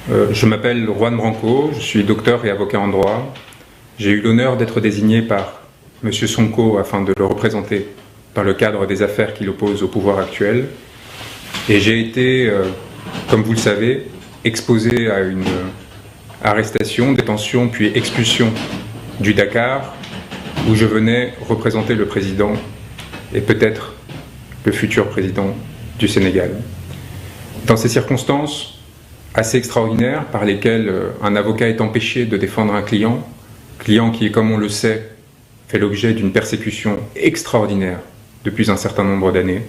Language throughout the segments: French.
Je m'appelle Juan Branco, je suis docteur et avocat en droit. J'ai eu l'honneur d'être désigné par M. Sonko afin de le représenter dans le cadre des affaires qui l'opposent au pouvoir actuel. Et j'ai été, comme vous le savez, exposé à une arrestation, détention puis expulsion du Dakar, où je venais représenter le président et peut-être le futur président du Sénégal. Dans ces circonstances assez extraordinaires par lesquelles un avocat est empêché de défendre un client qui, comme on le sait, fait l'objet d'une persécution extraordinaire depuis un certain nombre d'années,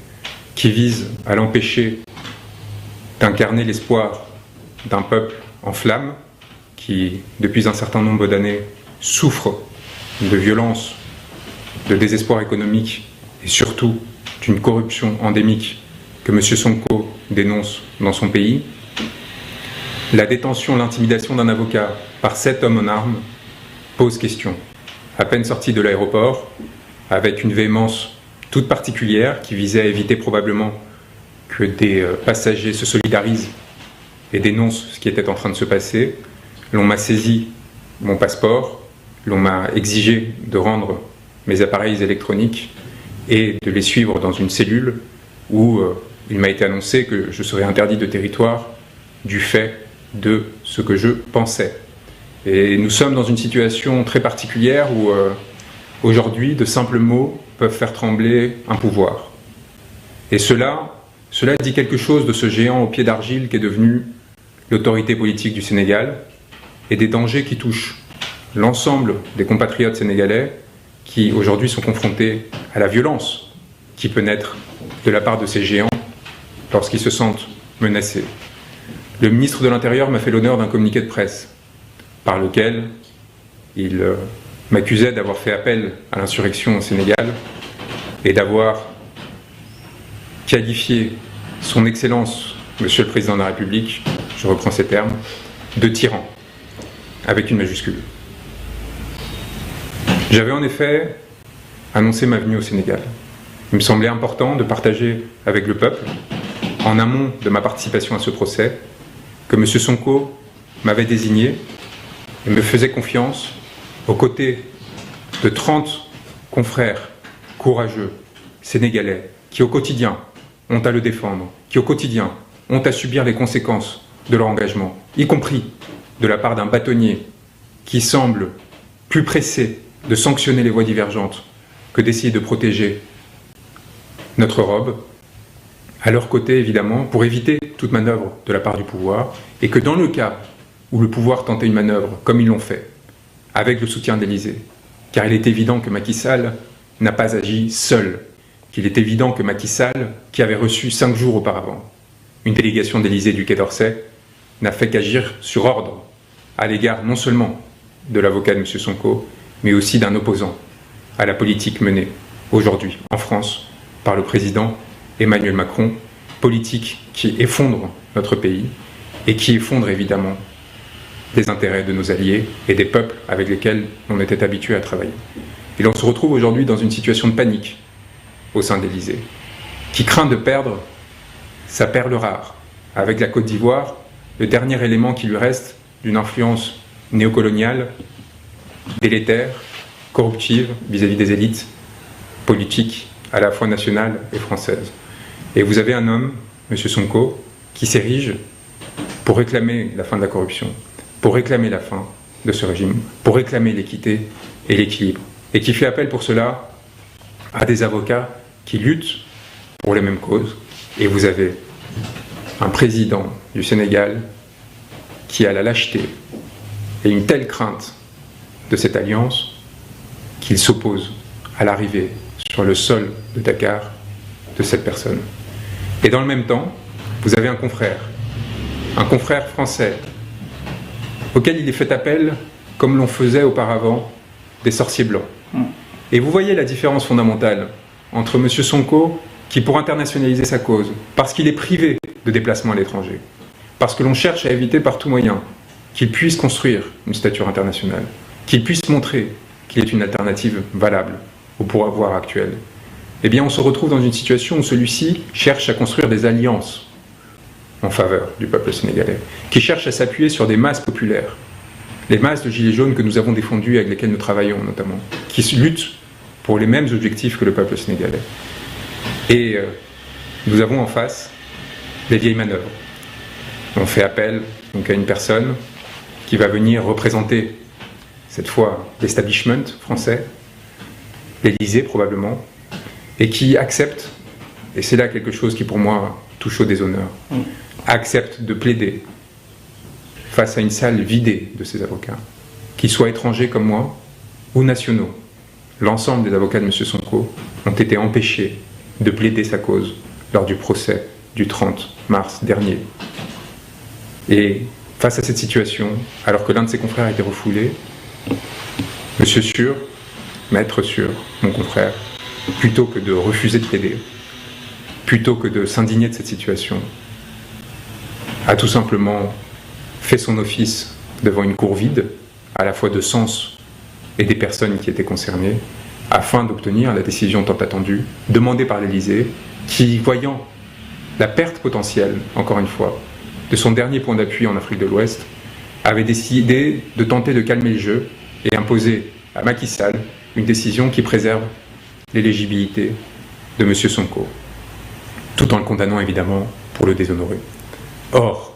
qui vise à l'empêcher d'incarner l'espoir d'un peuple en flammes, qui, depuis un certain nombre d'années, souffre de violence, de désespoir économique et surtout d'une corruption endémique que M. Sonko dénonce dans son pays. La détention, l'intimidation d'un avocat par 7 hommes en armes pose question. À peine sorti de l'aéroport, avec une véhémence toute particulière qui visait à éviter probablement que des passagers se solidarisent et dénoncent ce qui était en train de se passer, l'on m'a saisi mon passeport, l'on m'a exigé de rendre mes appareils électroniques et de les suivre dans une cellule où il m'a été annoncé que je serais interdit de territoire du fait de ce que je pensais. Et nous sommes dans une situation très particulière où aujourd'hui de simples mots peuvent faire trembler un pouvoir. Et cela dit quelque chose de ce géant au pied d'argile qu'est devenu l'autorité politique du Sénégal et des dangers qui touchent l'ensemble des compatriotes sénégalais qui aujourd'hui sont confrontés à la violence qui peut naître de la part de ces géants lorsqu'ils se sentent menacés. Le ministre de l'Intérieur m'a fait l'honneur d'un communiqué de presse par lequel il m'accusait d'avoir fait appel à l'insurrection au Sénégal et d'avoir qualifié son Excellence, Monsieur le Président de la République, je reprends ces termes, de tyran, avec une majuscule. J'avais en effet annoncé ma venue au Sénégal. Il me semblait important de partager avec le peuple, en amont de ma participation à ce procès, que M. Sonko m'avait désigné et me faisait confiance aux côtés de 30 confrères courageux, sénégalais, qui au quotidien ont à le défendre, qui au quotidien ont à subir les conséquences de leur engagement, y compris de la part d'un bâtonnier qui semble plus pressé de sanctionner les voies divergentes que d'essayer de protéger notre robe, à leur côté évidemment, pour éviter toute manœuvre de la part du pouvoir, et que dans le cas où le pouvoir tentait une manœuvre, comme ils l'ont fait, avec le soutien d'Élysée, car il est évident que Macky Sall n'a pas agi seul, qu'il est évident que Macky Sall, qui avait reçu 5 jours auparavant une délégation d'Élysée du Quai d'Orsay, n'a fait qu'agir sur ordre à l'égard non seulement de l'avocat de M. Sonko, mais aussi d'un opposant à la politique menée aujourd'hui en France par le président Emmanuel Macron, politique qui effondre notre pays et qui effondre évidemment les intérêts de nos alliés et des peuples avec lesquels on était habitué à travailler. Et l'on se retrouve aujourd'hui dans une situation de panique au sein de l'Élysée, qui craint de perdre sa perle rare, avec la Côte d'Ivoire, le dernier élément qui lui reste d'une influence néocoloniale, délétère, corruptive vis-à-vis des élites politiques à la fois nationales et françaises. Et vous avez un homme, M. Sonko, qui s'érige pour réclamer la fin de la corruption, pour réclamer la fin de ce régime, pour réclamer l'équité et l'équilibre, et qui fait appel pour cela à des avocats qui luttent pour les mêmes causes. Et vous avez un président du Sénégal qui a la lâcheté et une telle crainte de cette alliance qu'il s'oppose à l'arrivée sur le sol de Dakar de cette personne. Et dans le même temps, vous avez un confrère français, auquel il est fait appel comme l'on faisait auparavant des sorciers blancs. Et vous voyez la différence fondamentale entre M. Sonko, qui pour internationaliser sa cause, parce qu'il est privé de déplacement à l'étranger, parce que l'on cherche à éviter par tout moyen qu'il puisse construire une stature internationale, qu'il puisse montrer qu'il est une alternative valable au pouvoir actuel, eh bien on se retrouve dans une situation où celui-ci cherche à construire des alliances en faveur du peuple sénégalais, qui cherche à s'appuyer sur des masses populaires, les masses de gilets jaunes que nous avons défendues, avec lesquelles nous travaillons notamment, qui luttent pour les mêmes objectifs que le peuple sénégalais. Et nous avons en face les vieilles manœuvres. On fait appel donc à une personne qui va venir représenter, cette fois, l'establishment français, l'Élysée probablement, et qui accepte, et c'est là quelque chose qui pour moi touche au déshonneur, accepte de plaider face à une salle vidée de ses avocats, qu'ils soient étrangers comme moi ou nationaux. L'ensemble des avocats de M. Sonko ont été empêchés de plaider sa cause lors du procès du 30 mars dernier. Et face à cette situation, alors que l'un de ses confrères a été refoulé, M. Sûr, Maître Sûr, mon confrère, plutôt que de refuser de plaider, plutôt que de s'indigner de cette situation, a tout simplement fait son office devant une cour vide, à la fois de Sens et des personnes qui étaient concernées, afin d'obtenir la décision tant attendue, demandée par l'Élysée, qui, voyant la perte potentielle, encore une fois, de son dernier point d'appui en Afrique de l'Ouest, avait décidé de tenter de calmer le jeu et imposer à Macky Sall une décision qui préserve l'éligibilité de M. Sonko, tout en le condamnant évidemment pour le déshonorer. Or,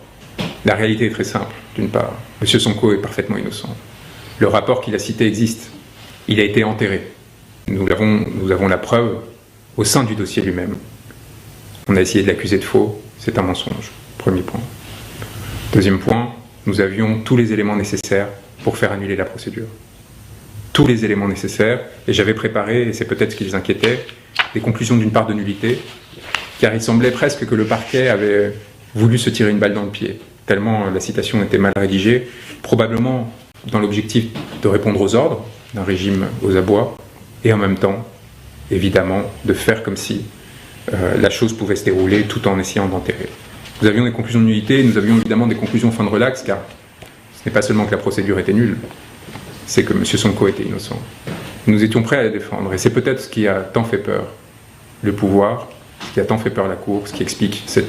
la réalité est très simple. D'une part, M. Sonko est parfaitement innocent. Le rapport qu'il a cité existe. Il a été enterré. Nous avons la preuve au sein du dossier lui-même. On a essayé de l'accuser de faux. C'est un mensonge. Premier point. Deuxième point, nous avions tous les éléments nécessaires pour faire annuler la procédure. Tous les éléments nécessaires. Et j'avais préparé, et c'est peut-être ce qui les inquiétait, des conclusions d'une part de nullité, car il semblait presque que le parquet avait voulu se tirer une balle dans le pied, tellement la citation était mal rédigée, probablement dans l'objectif de répondre aux ordres d'un régime aux abois, et en même temps, évidemment, de faire comme si la chose pouvait se dérouler tout en essayant d'enterrer. Nous avions des conclusions de nullité, nous avions évidemment des conclusions fin de relax, car ce n'est pas seulement que la procédure était nulle, c'est que M. Sonko était innocent. Nous étions prêts à la défendre, et c'est peut-être ce qui a tant fait peur le pouvoir, ce qui a tant fait peur la Cour, ce qui explique ce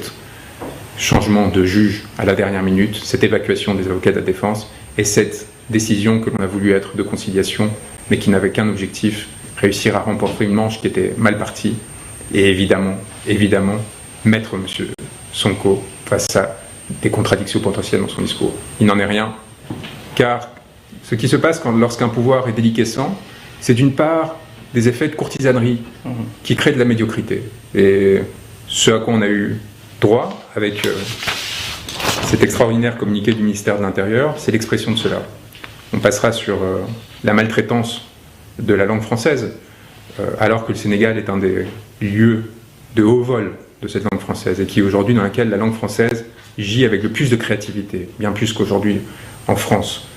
changement de juge à la dernière minute, cette évacuation des avocats de la défense, et cette décision que l'on a voulu être de conciliation, mais qui n'avait qu'un objectif, réussir à remporter une manche qui était mal partie, et évidemment, mettre M. Sonko face à des contradictions potentielles dans son discours. Il n'en est rien, car ce qui se passe lorsqu'un pouvoir est déliquescent, c'est d'une part des effets de courtisanerie qui créent de la médiocrité. Et ce à quoi on a eu droit avec cet extraordinaire communiqué du ministère de l'Intérieur, c'est l'expression de cela. On passera sur la maltraitance de la langue française, alors que le Sénégal est un des lieux de haut vol de cette langue française, et qui aujourd'hui dans laquelle la langue française gît avec le plus de créativité, bien plus qu'aujourd'hui en France.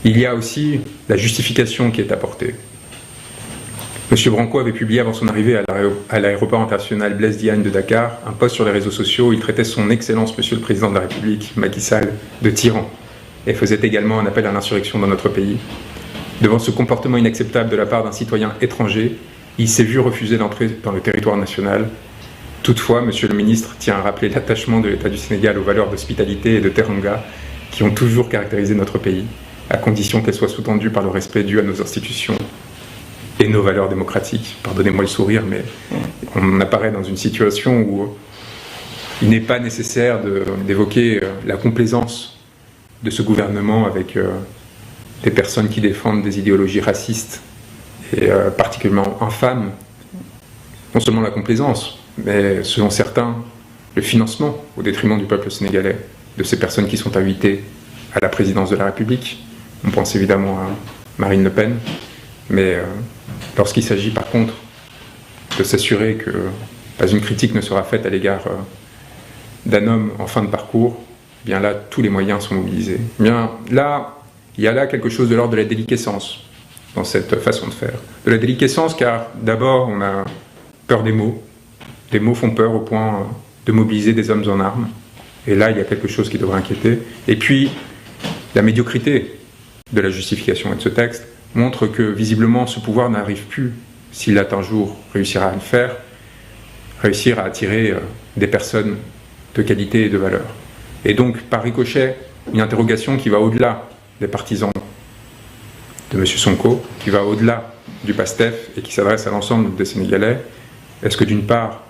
Il y a aussi la justification qui est apportée. M. Branco avait publié avant son arrivée à l'aéroport international Blaise Diagne de Dakar un post sur les réseaux sociaux où il traitait son Excellence Monsieur le Président de la République, Macky Sall, de tyran, et faisait également un appel à l'insurrection dans notre pays. Devant ce comportement inacceptable de la part d'un citoyen étranger, il s'est vu refuser l'entrée dans le territoire national. Toutefois, Monsieur le Ministre tient à rappeler l'attachement de l'État du Sénégal aux valeurs d'hospitalité et de teranga qui ont toujours caractérisé notre pays, à condition qu'elles soient sous-tendues par le respect dû à nos institutions et nos valeurs démocratiques. Pardonnez-moi le sourire, mais on apparaît dans une situation où il n'est pas nécessaire d'évoquer la complaisance de ce gouvernement avec des personnes qui défendent des idéologies racistes et particulièrement infâmes. Non seulement la complaisance, mais selon certains, le financement au détriment du peuple sénégalais, de ces personnes qui sont invitées à la présidence de la République. On pense évidemment à Marine Le Pen, mais lorsqu'il s'agit par contre de s'assurer que pas une critique ne sera faite à l'égard d'un homme en fin de parcours, eh bien là, tous les moyens sont mobilisés. Eh bien là, il y a là quelque chose de l'ordre de la déliquescence dans cette façon de faire. De la déliquescence car d'abord, on a peur des mots. Les mots font peur au point de mobiliser des hommes en armes. Et là, il y a quelque chose qui devrait inquiéter. Et puis, la médiocrité de la justification et de ce texte montre que visiblement ce pouvoir n'arrive plus, s'il a un jour réussira à le faire, réussir à attirer des personnes de qualité et de valeur. Et donc, par ricochet, une interrogation qui va au-delà des partisans de M. Sonko, qui va au-delà du PASTEF et qui s'adresse à l'ensemble des Sénégalais. Est-ce que d'une part,